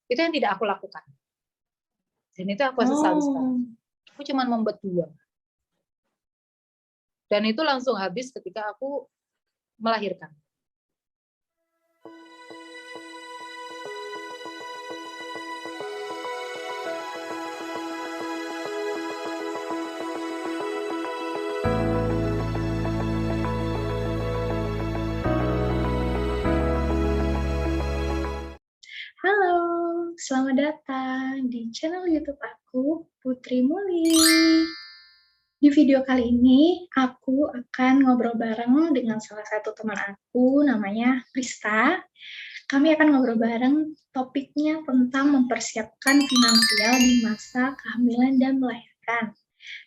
Itu yang tidak aku lakukan. Dan itu aku sesali sekarang. Aku cuma membuat 2. Dan itu langsung habis ketika aku melahirkan. Halo, selamat datang di channel YouTube aku, Putri Muli. Di video kali ini, aku akan ngobrol bareng dengan salah satu teman aku, namanya Krista. Kami akan ngobrol bareng, topiknya tentang mempersiapkan finansial di masa kehamilan dan melahirkan.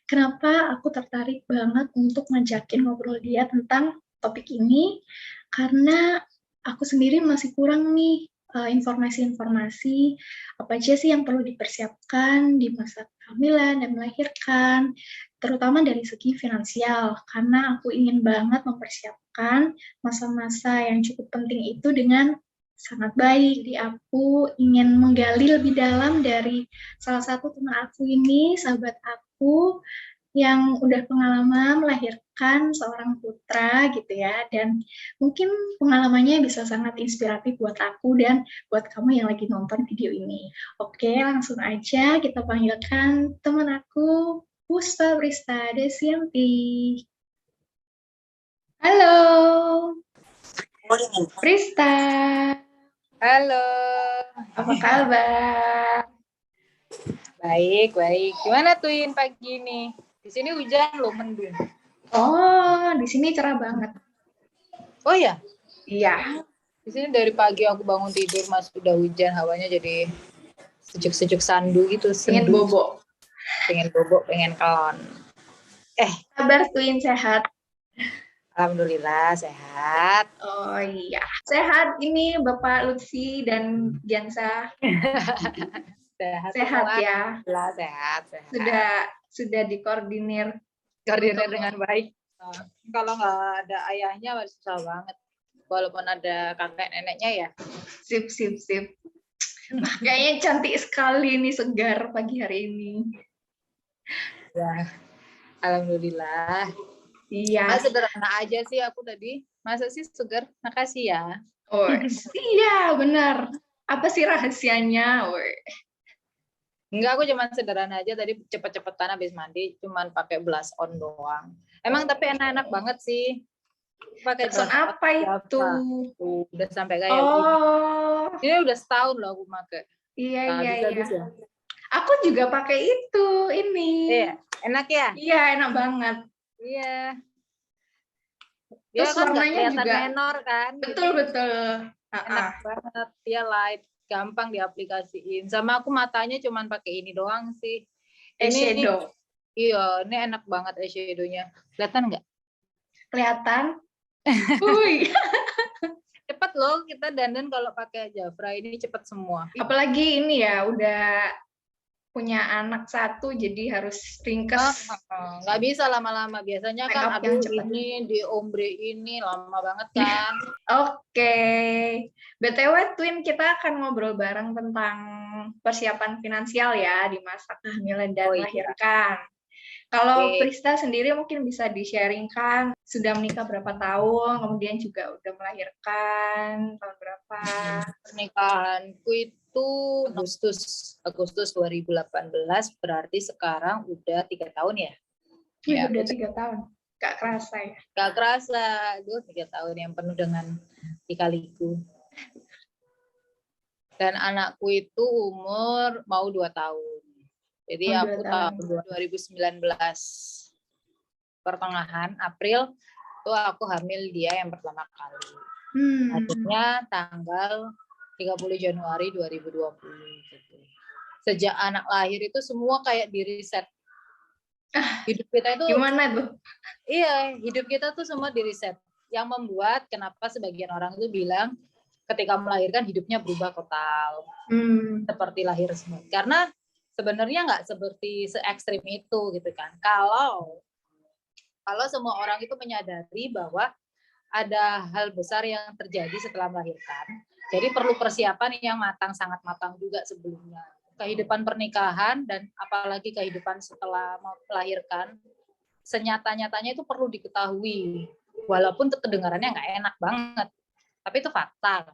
Kenapa aku tertarik banget untuk ngajakin ngobrol dia tentang topik ini? Karena aku sendiri masih kurang nih informasi-informasi apa aja sih yang perlu dipersiapkan di masa kehamilan dan melahirkan, terutama dari segi finansial, karena aku ingin banget mempersiapkan masa-masa yang cukup penting itu dengan sangat baik. Jadi aku ingin menggali lebih dalam dari salah satu teman aku ini, sahabat aku, yang udah pengalaman melahirkan seorang putra gitu ya, dan mungkin pengalamannya bisa sangat inspiratif buat aku dan buat kamu yang lagi nonton video ini. Oke, langsung aja kita panggilkan teman aku, Puspa Prista Desianti. Halo, Prista. Halo. Apa kabar? Baik. Gimana Twin pagi ini? Di sini hujan loh, mendung. Oh, di sini cerah banget. Oh ya? Iya. Di sini dari pagi aku bangun tidur masih udah hujan, hawanya jadi sejuk-sejuk sandu gitu. Pengen bobo. Pengen bobo, pengen kelon. Kabar Twin sehat? Alhamdulillah sehat. Oh iya, sehat ini Bapak Lutfi dan Giansa. Sehat ya. Sehat. Sudah dikoordinir Dengan baik. Kalau nggak ada ayahnya masih susah banget. Walaupun ada kakek neneknya ya. Sip. Wah, kayaknya cantik sekali nih, segar pagi hari ini. Ya, alhamdulillah. Iya. Sederhana aja sih aku tadi. Masa sih segar? Makasih ya. Oh iya benar. Apa sih rahasianya? Enggak, aku cuma sederhana aja tadi, cepet-cepetan habis mandi, cuman pakai blush on doang. Emang tapi enak-enak banget sih. Pakai blush on apa itu? Udah sampai kayak gini. Ini udah setahun loh aku pakai. Iya. Aku juga pakai itu ini. Iya, enak ya? Iya, enak banget. Iya. Terus kan warnanya juga menor kan. Betul. Enak banget, dia light, gampang diaplikasiin. Sama aku matanya cuman pakai ini doang sih. Eyeshadow. Iya, ini enak banget eyeshadownya. Kelihatan nggak? Kelihatan. Wih. Cepet loh kita dandan kalau pakai Jafra ini, cepet semua. Apalagi ini ya, udah punya anak 1 jadi harus ringkes. Nggak bisa lama-lama, biasanya kan abis ini di ombre ini lama banget kan. Oke. BTW Twin, kita akan ngobrol bareng tentang persiapan finansial ya di masa kehamilan dan melahirkan. Kalau Prista sendiri mungkin bisa di-sharingkan sudah menikah berapa tahun, kemudian juga udah melahirkan tahun berapa? Pernikahanku itu Agustus 2018, berarti sekarang udah 3 tahun ya? Iya, udah 3 tahun. Gak kerasa ya? Gak kerasa, 3 tahun yang penuh dengan lika-liku. Dan anakku itu umur mau 2 tahun. Jadi aku tahun 2019 pertengahan April itu aku hamil dia yang pertama kali. Akhirnya tanggal 30 Januari 2020 gitu. Sejak anak lahir itu semua kayak di reset. Hidup kita itu gimana tuh? Iya, hidup kita tuh semua di reset. Yang membuat kenapa sebagian orang itu bilang ketika melahirkan hidupnya berubah total. Seperti lahir semua. Karena sebenarnya nggak seperti se-ekstrim itu gitu kan. Kalau semua orang itu menyadari bahwa ada hal besar yang terjadi setelah melahirkan, Jadi perlu persiapan yang matang, sangat matang juga sebelumnya. Kehidupan pernikahan dan apalagi kehidupan setelah melahirkan, senyata-nyatanya itu perlu diketahui. Walaupun kedengarannya nggak enak banget, tapi itu fakta.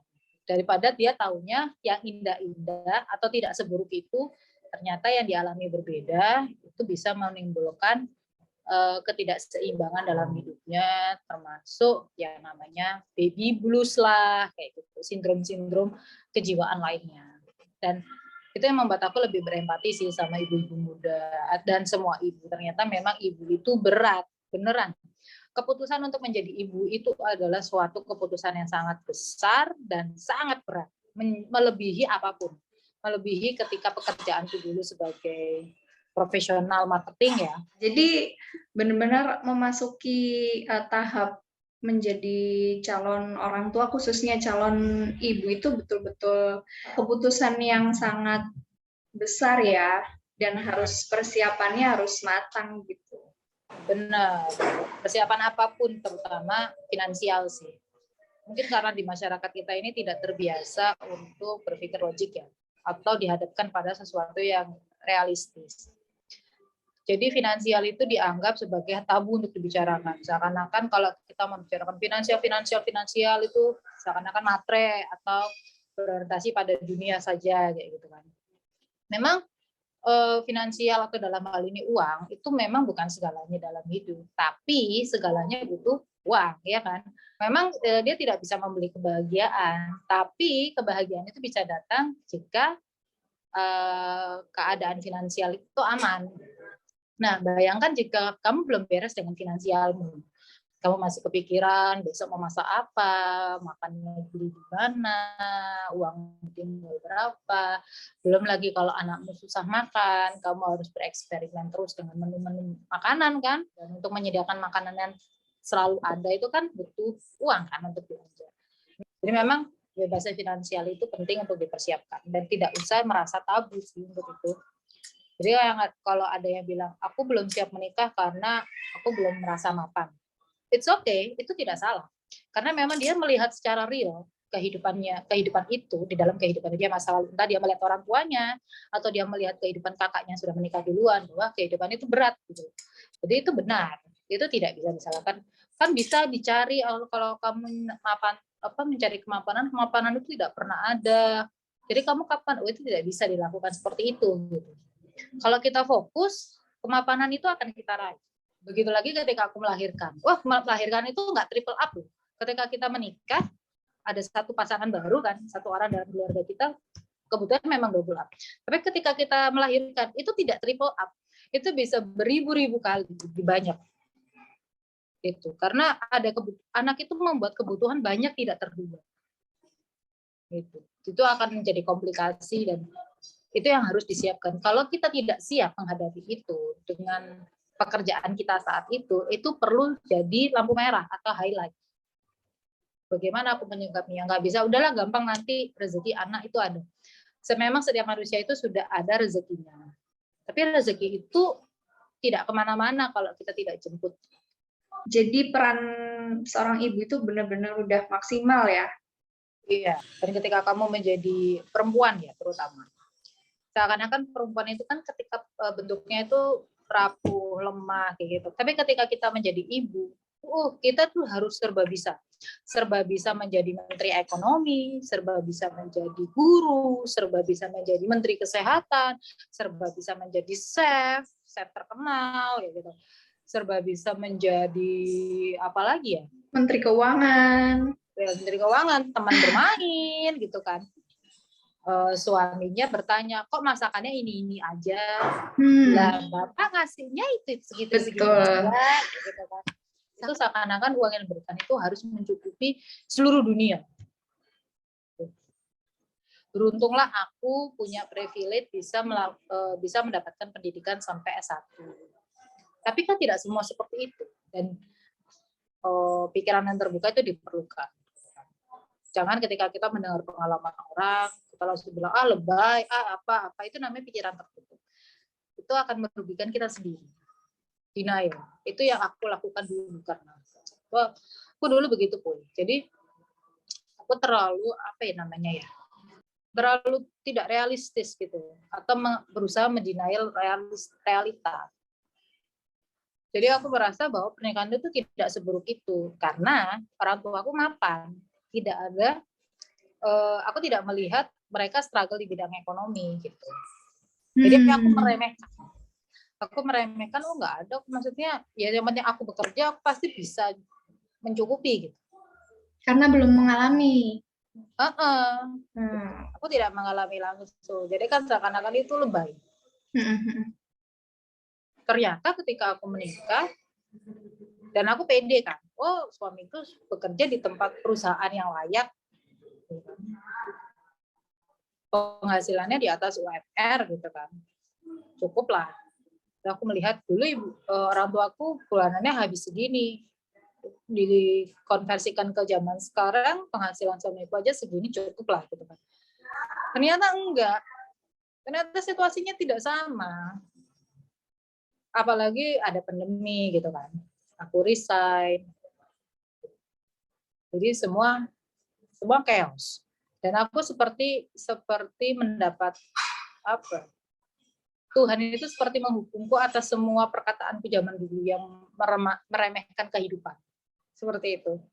Daripada dia taunya yang indah-indah atau tidak seburuk itu, ternyata yang dialami berbeda, itu bisa menimbulkan ketidakseimbangan dalam hidupnya, termasuk yang namanya baby blues lah, kayak gitu, sindrom-sindrom kejiwaan lainnya. Dan itu yang membuat aku lebih berempati sih sama ibu-ibu muda dan semua ibu. Ternyata memang ibu itu berat, beneran. Keputusan untuk menjadi ibu itu adalah suatu keputusan yang sangat besar dan sangat berat, melebihi apapun. Melebihi ketika pekerjaanku dulu sebagai profesional marketing ya. Jadi benar-benar memasuki tahap menjadi calon orang tua, khususnya calon ibu itu betul-betul keputusan yang sangat besar ya, dan harus persiapannya harus matang gitu. Benar, persiapan apapun terutama finansial sih. Mungkin karena di masyarakat kita ini tidak terbiasa untuk berpikir logik ya, atau dihadapkan pada sesuatu yang realistis. Jadi finansial itu dianggap sebagai tabu untuk dibicarakan. Seakan-akan kalau kita membicarakan finansial itu seakan-akan matre atau berorientasi pada dunia saja kayak gitu kan. Memang finansial atau dalam hal ini uang itu memang bukan segalanya dalam hidup, tapi segalanya butuh uang, ya kan? Memang dia tidak bisa membeli kebahagiaan, tapi kebahagiaan itu bisa datang jika keadaan finansial itu aman. Nah, bayangkan jika kamu belum beres dengan finansialmu, kamu masih kepikiran besok mau masak apa, makannya beli di mana, uang tinggal berapa, belum lagi kalau anakmu susah makan, kamu harus bereksperimen terus dengan menu-menu makanan kan, dan untuk menyediakan makanan yang selalu ada itu kan butuh uang kan untuk belanja. Jadi memang kebebasan finansial itu penting untuk dipersiapkan dan tidak usah merasa tabu sih untuk itu. Jadi kalau ada yang bilang, aku belum siap menikah karena aku belum merasa mapan. It's okay, itu tidak salah. Karena memang dia melihat secara real kehidupan itu di dalam kehidupan dia masa lalu. Entah dia melihat orang tuanya, atau dia melihat kehidupan kakaknya sudah menikah duluan, bahwa kehidupan itu berat. Gitu. Jadi itu benar, itu tidak bisa disalahkan. Kan bisa dicari kalau kamu mencari kemapanan itu tidak pernah ada. Jadi kamu kapan? Oh, itu tidak bisa dilakukan seperti itu. Gitu. Kalau kita fokus, kemapanan itu akan kita raih. Begitu lagi ketika aku melahirkan. Wah, melahirkan itu nggak triple up loh. Ketika kita menikah, ada satu pasangan baru kan, satu orang dalam keluarga kita, kebetulan memang double up. Tapi ketika kita melahirkan, itu tidak triple up. Itu bisa beribu-ribu kali, lebih banyak. Itu. Karena anak itu membuat kebutuhan banyak tidak terduga. Itu akan menjadi komplikasi dan itu yang harus disiapkan. Kalau kita tidak siap menghadapi itu dengan pekerjaan kita saat itu perlu jadi lampu merah atau highlight. Bagaimana aku menyikapinya? Nggak bisa, udahlah gampang nanti rezeki anak itu ada. Memang setiap manusia itu sudah ada rezekinya. Tapi rezeki itu tidak kemana-mana kalau kita tidak jemput. Jadi peran seorang ibu itu benar-benar udah maksimal ya? Iya, dan ketika kamu menjadi perempuan ya terutama. Seakan-akan perempuan itu kan ketika bentuknya itu rapuh, lemah kayak gitu. Tapi ketika kita menjadi ibu, kita tuh harus serba bisa. Serba bisa menjadi menteri ekonomi, serba bisa menjadi guru, serba bisa menjadi menteri kesehatan, serba bisa menjadi chef terkenal kayak gitu. Serba bisa menjadi apa lagi ya? Menteri Keuangan. Menteri Keuangan, teman bermain gitu kan. Suaminya bertanya, kok masakannya ini aja? Lah, bapak ngasihnya itu segitu aja, gitu kan. Itu seakan-akan uang yang diberikan itu harus mencukupi seluruh dunia. Beruntunglah aku punya privilege bisa mendapatkan pendidikan sampai S1. Tapi kan tidak semua seperti itu dan pikiran yang terbuka itu diperlukan. Jangan ketika kita mendengar pengalaman orang kita langsung bilang lebay, apa itu namanya pikiran tertutup. Itu akan merugikan kita sendiri. Denial. Itu yang aku lakukan dulu karena aku dulu begitu pun. Jadi aku terlalu terlalu tidak realistis gitu, atau berusaha mendenial realita. Jadi aku merasa bahwa pernikahan itu tidak seburuk itu, karena orang tua aku mapan, tidak ada, aku tidak melihat mereka struggle di bidang ekonomi gitu. Jadi aku meremehkan, oh nggak ada, maksudnya ya yang penting aku bekerja, aku pasti bisa mencukupi gitu. Karena belum mengalami. Aku tidak mengalami langsung, jadi kan seakan-akan itu lebay. Ternyata ketika aku menikah dan aku pede kan, oh suamiku bekerja di tempat perusahaan yang layak, penghasilannya di atas UMR gitu kan, cukup lah. Dan aku melihat dulu orang tuaku bulanannya habis segini, dikonversikan ke zaman sekarang penghasilan suamiku aja segini cukup lah gitu kan. Ternyata enggak, ternyata situasinya tidak sama. Apalagi ada pandemi gitu kan, aku resign, jadi semua chaos, dan aku seperti mendapat apa, Tuhan itu seperti menghukumku atas semua perkataanku zaman dulu yang meremehkan kehidupan, seperti itu.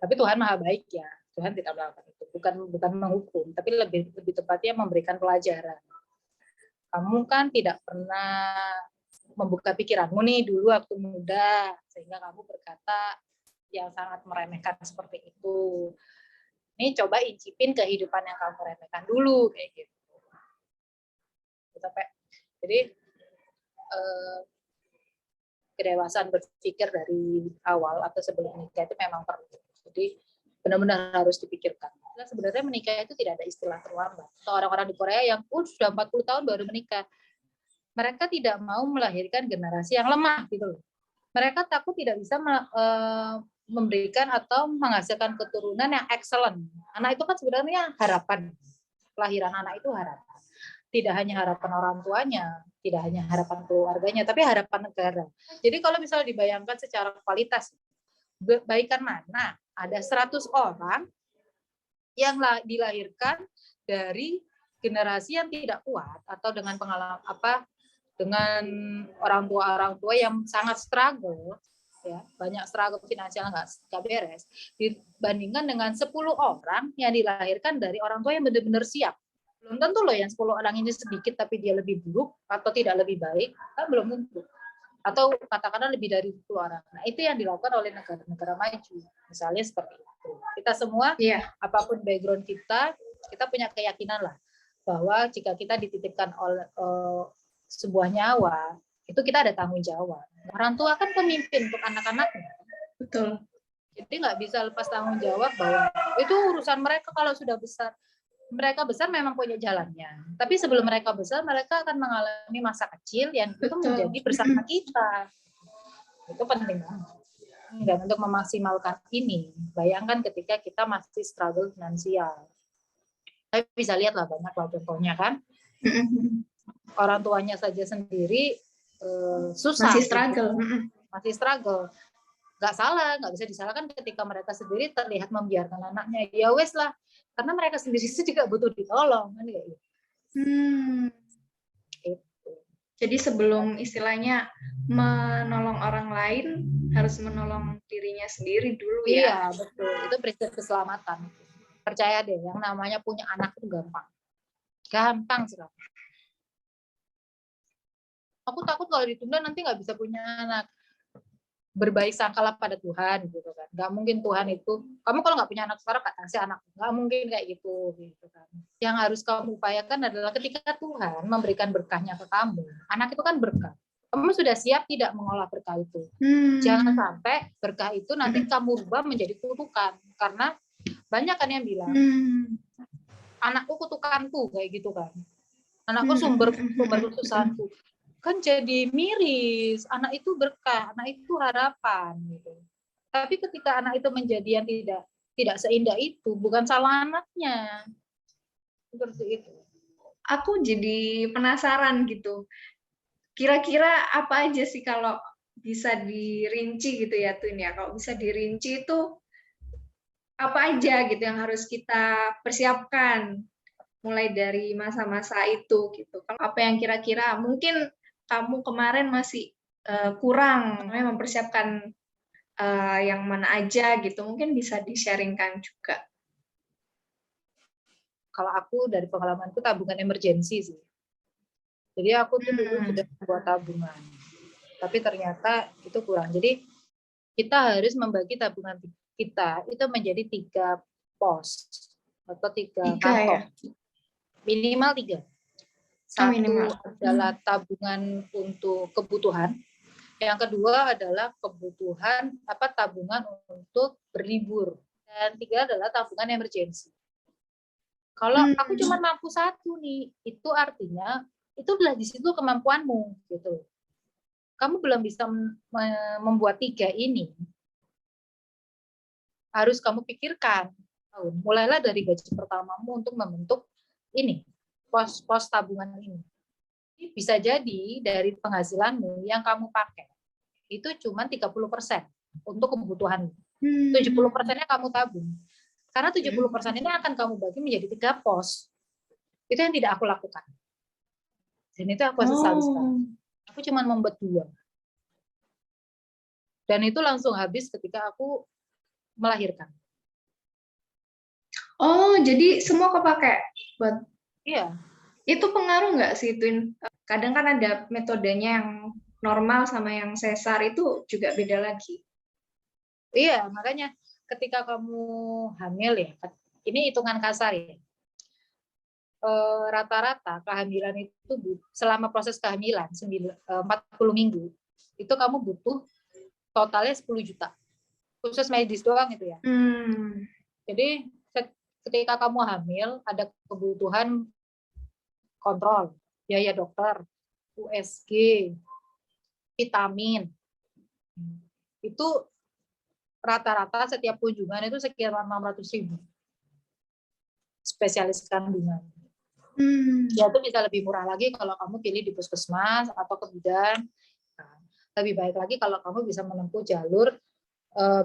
Tapi Tuhan maha baik ya, Tuhan tidak melakukan itu, bukan menghukum, tapi lebih tepatnya memberikan pelajaran. Kamu kan tidak pernah membuka pikiranmu nih dulu waktu muda, sehingga kamu berkata yang sangat meremehkan seperti itu. Ini coba incipin kehidupan yang kamu remehkan dulu, kayak gitu. Jadi kedewasaan berpikir dari awal atau sebelum menikah itu memang perlu. Jadi benar-benar harus dipikirkan. Nah, sebenarnya menikah itu tidak ada istilah terlambat. Orang-orang di Korea yang sudah 40 tahun baru menikah, mereka tidak mau melahirkan generasi yang lemah gitu loh. Mereka takut tidak bisa memberikan atau menghasilkan keturunan yang excellent. Anak itu kan sebenarnya harapan. Kelahiran anak itu harapan. Tidak hanya harapan orang tuanya, tidak hanya harapan keluarganya, tapi harapan negara. Jadi kalau misalnya dibayangkan secara kualitas, baikan mana? Ada 100 orang yang dilahirkan dari generasi yang tidak kuat atau dengan pengalaman dengan orang tua yang sangat struggle, ya, banyak struggle finansial nggak beres, dibandingkan dengan 10 orang yang dilahirkan dari orang tua yang benar-benar siap. Belum tentu loh yang 10 orang ini sedikit tapi dia lebih buruk atau tidak lebih baik, kan belum tentu. Atau katakanlah lebih dari 10 orang. Nah, itu yang dilakukan oleh negara-negara maju. Misalnya seperti itu. Kita semua, apapun background kita punya keyakinan lah bahwa jika kita dititipkan oleh sebuah nyawa, itu kita ada tanggung jawab. Orang tua kan pemimpin untuk anak-anaknya. Betul. Jadi nggak bisa lepas tanggung jawab bahwa itu urusan mereka kalau sudah besar. Mereka besar memang punya jalannya. Tapi sebelum mereka besar, mereka akan mengalami masa kecil yang itu menjadi bersama kita. Itu penting banget. Dan untuk memaksimalkan ini, bayangkan ketika kita masih struggle finansial. Tapi bisa lihat lah banyak lah contohnya kan. Orang tuanya saja sendiri susah, masih struggle, nggak salah, nggak bisa disalahkan ketika mereka sendiri terlihat membiarkan anaknya, ya wes lah, karena mereka sendiri juga butuh ditolong kan kayak gitu. Jadi sebelum istilahnya menolong orang lain harus menolong dirinya sendiri dulu ya. Iya betul, itu prinsip keselamatan. Percaya deh, yang namanya punya anak itu gampang sekali. Aku takut kalau ditunda nanti nggak bisa punya anak. Berbaik sangkalah pada Tuhan gitu kan. Nggak mungkin Tuhan itu, kamu kalau nggak punya anak sekarang kasih anak, nggak mungkin kayak gitu kan. Yang harus kamu upayakan adalah ketika Tuhan memberikan berkahnya ke kamu, anak itu kan berkah. Kamu sudah siap tidak mengolah berkah itu. Jangan sampai berkah itu nanti kamu ubah menjadi kutukan, karena banyak kan yang bilang anakku kutukanku kayak gitu kan. Anakku sumber kesusahanku. Kan jadi miris, anak itu berkah, anak itu harapan gitu. Tapi ketika anak itu menjadi yang tidak seindah itu, bukan salah anaknya. Seperti itu. Aku jadi penasaran gitu. Kira-kira apa aja sih kalau bisa dirinci gitu ya Twin ya? Kalau bisa dirinci itu apa aja gitu yang harus kita persiapkan mulai dari masa-masa itu gitu. Apa yang kira-kira mungkin kamu kemarin masih kurang mempersiapkan yang mana aja gitu, mungkin bisa di-sharingkan juga. Kalau aku dari pengalamanku tabungan emergensi sih. Jadi aku tuh dulu sudah membuat tabungan, tapi ternyata itu kurang. Jadi kita harus membagi tabungan kita itu menjadi 3 pos atau 3 kantong. Ya? Minimal 3. Satu adalah tabungan untuk kebutuhan. Yang kedua adalah kebutuhan tabungan untuk berlibur. Dan 3 adalah tabungan emergensi. Kalau aku cuma mampu 1 nih, itu artinya itulah di situ kemampuanmu gitu. Kamu belum bisa membuat 3 ini. Harus kamu pikirkan. Mulailah dari gaji pertamamu untuk membentuk ini, pos tabungan ini. Bisa jadi dari penghasilanmu yang kamu pakai itu cuma 30% untuk kebutuhan. 70%-nya kamu tabung. Karena 70% ini akan kamu bagi menjadi 3 pos. Itu yang tidak aku lakukan. Dan itu aku sesali sekarang. Aku cuma membuat 2. Dan itu langsung habis ketika aku melahirkan. Oh, jadi semua kepake buat. Iya. Itu pengaruh nggak sih, Twin? Kadang kan ada metodenya yang normal sama yang sesar itu juga beda lagi. Iya, makanya ketika kamu hamil ya, ini hitungan kasar ya. Rata-rata kehamilan itu selama proses kehamilan 40 minggu itu kamu butuh totalnya 10 juta. Khusus medis doang itu ya. Jadi ketika kamu hamil ada kebutuhan kontrol, biaya dokter, USG, vitamin. Itu rata-rata setiap kunjungan itu sekitar 600.000. Spesialis kandungan. Ya itu bisa lebih murah lagi kalau kamu pilih di puskesmas atau ke bidan. Nah, lebih baik lagi kalau kamu bisa menempuh jalur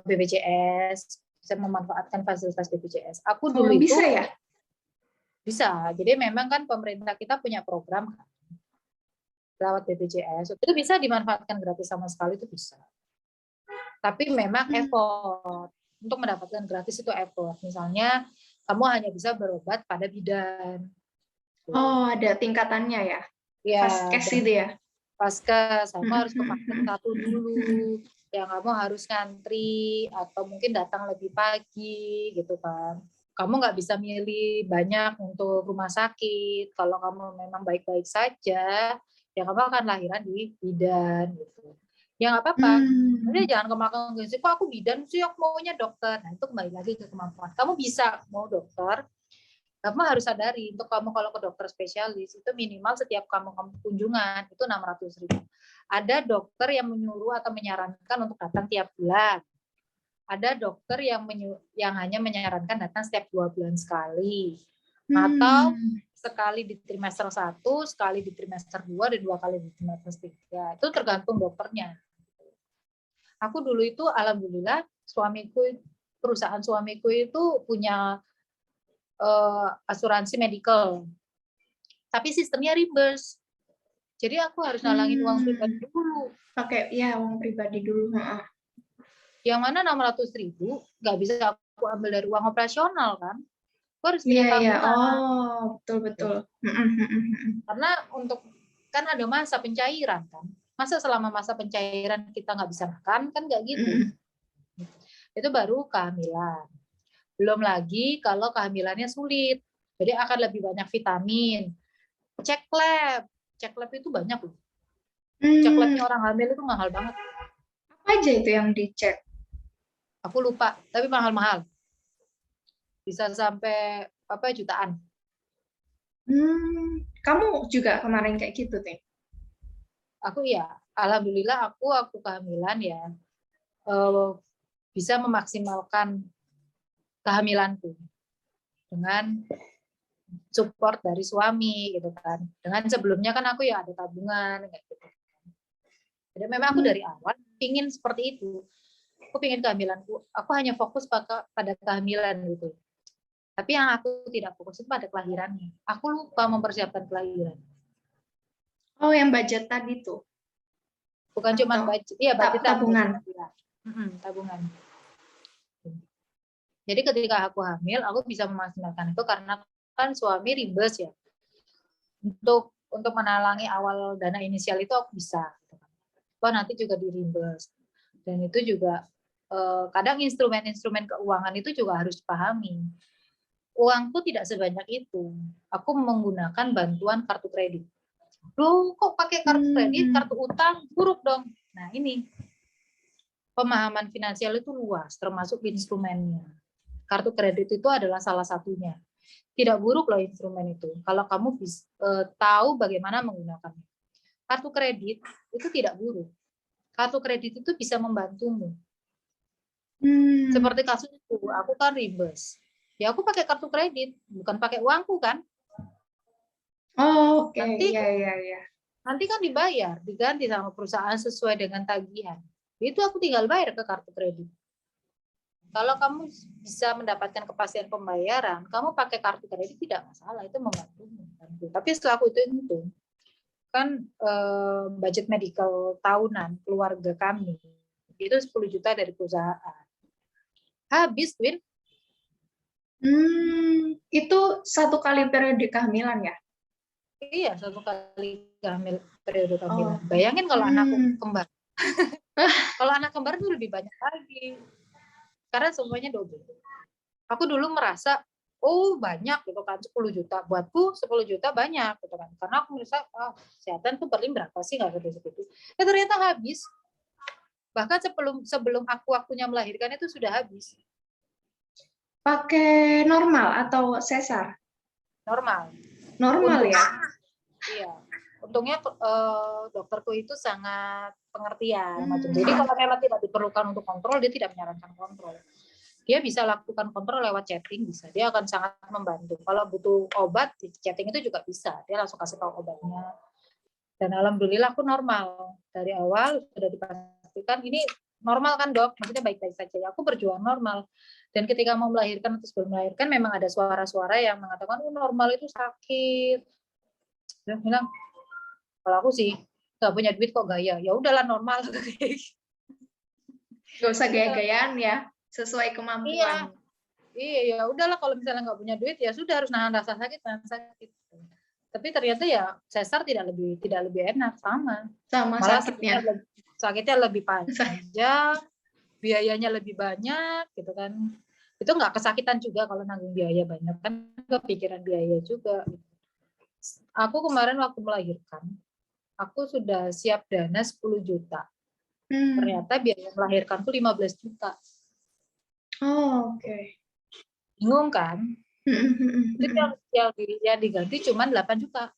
BPJS, bisa memanfaatkan fasilitas BPJS. Aku dulu itu bisa ya? Bisa. Jadi memang kan pemerintah kita punya program kan, lewat BPJS. Itu bisa dimanfaatkan gratis sama sekali, itu bisa. Tapi memang effort. Untuk mendapatkan gratis itu effort. Misalnya kamu hanya bisa berobat pada bidan. Oh, ada tingkatannya ya? Ya, Paskes itu ya? Paskes, kamu harus ke paskes 1 dulu. Yang kamu harus ngantri atau mungkin datang lebih pagi gitu kan. Kamu nggak bisa milih banyak untuk rumah sakit. Kalau kamu memang baik-baik saja, ya kamu akan lahiran di bidan gitu. Ya nggak apa-apa. Jadi jangan kemakan gengsi, kok aku bidan sih, aku maunya dokter. Nah itu kembali lagi ke kemampuan. Kamu bisa mau dokter, kamu harus sadari untuk kamu kalau ke dokter spesialis itu minimal setiap kamu kunjungan itu 600.000. Ada dokter yang menyuruh atau menyarankan untuk datang tiap bulan. Ada dokter yang hanya menyarankan datang setiap 2 bulan sekali. Atau sekali di trimester 1, sekali di trimester 2, dan 2 kali di trimester 3. Itu tergantung dokternya. Aku dulu itu alhamdulillah perusahaan suamiku itu punya asuransi medical. Tapi sistemnya reimburse. Jadi aku harus nalangin uang pribadi dulu. Pakai ya uang pribadi dulu. Yang mana 600.000 nggak bisa aku ambil dari uang operasional kan. Aku harus punya tabungan. Oh, betul. Karena kan ada masa pencairan kan. Masa selama masa pencairan kita nggak bisa makan kan nggak gitu. Itu baru kehamilan. Belum lagi kalau kehamilannya sulit. Jadi akan lebih banyak vitamin. Cek lab itu banyak loh. Cek labnya orang hamil itu mahal banget. Apa aja itu yang dicek? Aku lupa, tapi mahal-mahal. Bisa sampai jutaan. Kamu juga kemarin kayak gitu, Teh? Aku ya, alhamdulillah aku kehamilan ya bisa memaksimalkan kehamilanku dengan support dari suami gitu kan. Dengan sebelumnya kan aku ya ada tabungan kayak gitu. Jadi memang aku dari awal ingin seperti itu. aku pengen kehamilanku, aku hanya fokus pada kehamilan gitu. Tapi yang aku tidak fokus itu pada kelahirannya. Aku lupa mempersiapkan kelahiran. Oh, yang budget tadi tuh? Bukan cuma budget, iya budget tabungan. Tabungan. Jadi ketika aku hamil, aku bisa memaksimalkan itu karena kan suami reimburse ya. Untuk menalangi awal dana inisial itu aku bisa. Nanti juga di reimburse. Dan itu juga kadang instrumen-instrumen keuangan itu juga harus dipahami. Uangku tidak sebanyak itu. Aku menggunakan bantuan kartu kredit. Loh, kok pakai kartu kredit, kartu utang, buruk dong. Nah, ini pemahaman finansial itu luas, termasuk instrumennya. Kartu kredit itu adalah salah satunya. Tidak buruk loh instrumen itu, kalau kamu tahu bagaimana menggunakannya. Kartu kredit itu tidak buruk. Kartu kredit itu bisa membantumu. Seperti kasusku, aku kan reimburse. Ya aku pakai kartu kredit, bukan pakai uangku kan. Oh, oke. Iya. Nanti kan diganti sama perusahaan sesuai dengan tagihan. Itu aku tinggal bayar ke kartu kredit. Kalau kamu bisa mendapatkan kepastian pembayaran, kamu pakai kartu kredit tidak masalah, itu membantumu. Tapi setelah aku itu kan budget medical tahunan keluarga kami itu 10 juta dari perusahaan. Habis, Twin. Itu 1 kali periode kehamilan ya? Iya, 1 kali periode kehamilan. Bayangin kalau anakku kembar. Kalau anak kembar itu lebih banyak lagi. Karena semuanya double. Aku dulu merasa, banyak gitu kan, 10 juta. Buatku 10 juta banyak gitu kan. Karena aku merasa, kesehatan tuh paling berapa sih, nggak segitu. Ternyata habis. Bahkan sebelum aku waktunya melahirkan itu sudah habis. Pakai normal atau sesar? Normal. Normal ya? Iya. Untungnya dokterku itu sangat pengertian. Jadi kalau memang tidak diperlukan untuk kontrol, dia tidak menyarankan kontrol. Dia bisa lakukan kontrol lewat chatting, bisa. Dia akan sangat membantu. Kalau butuh obat, di chatting itu juga bisa. Dia langsung kasih tahu obatnya. Dan alhamdulillah aku normal. Dari awal sudah dipastikan ini normal kan dok, maksudnya baik-baik saja. Aku berjuang normal. Dan ketika mau melahirkan atau sebelum melahirkan memang ada suara-suara yang mengatakan normal itu sakit. Dia bilang, kalau aku sih nggak punya duit kok gaya. Ya udahlah normal. Gak usah gaya-gayaan ya, sesuai kemampuan. Iya, ya udahlah kalau misalnya nggak punya duit ya sudah harus nahan rasa sakit. Tapi ternyata ya sesar tidak lebih enak, sama malah sakitnya lebih panjang, biayanya lebih banyak gitu kan. Itu nggak kesakitan juga kalau nanggung biaya banyak, kan kepikiran biaya juga. Aku kemarin waktu melahirkan, aku sudah siap dana 10 juta. Ternyata biaya melahirkan tuh 15 juta. Oh, oke. Bingung kan? Itu yang diganti cuma 8 juta.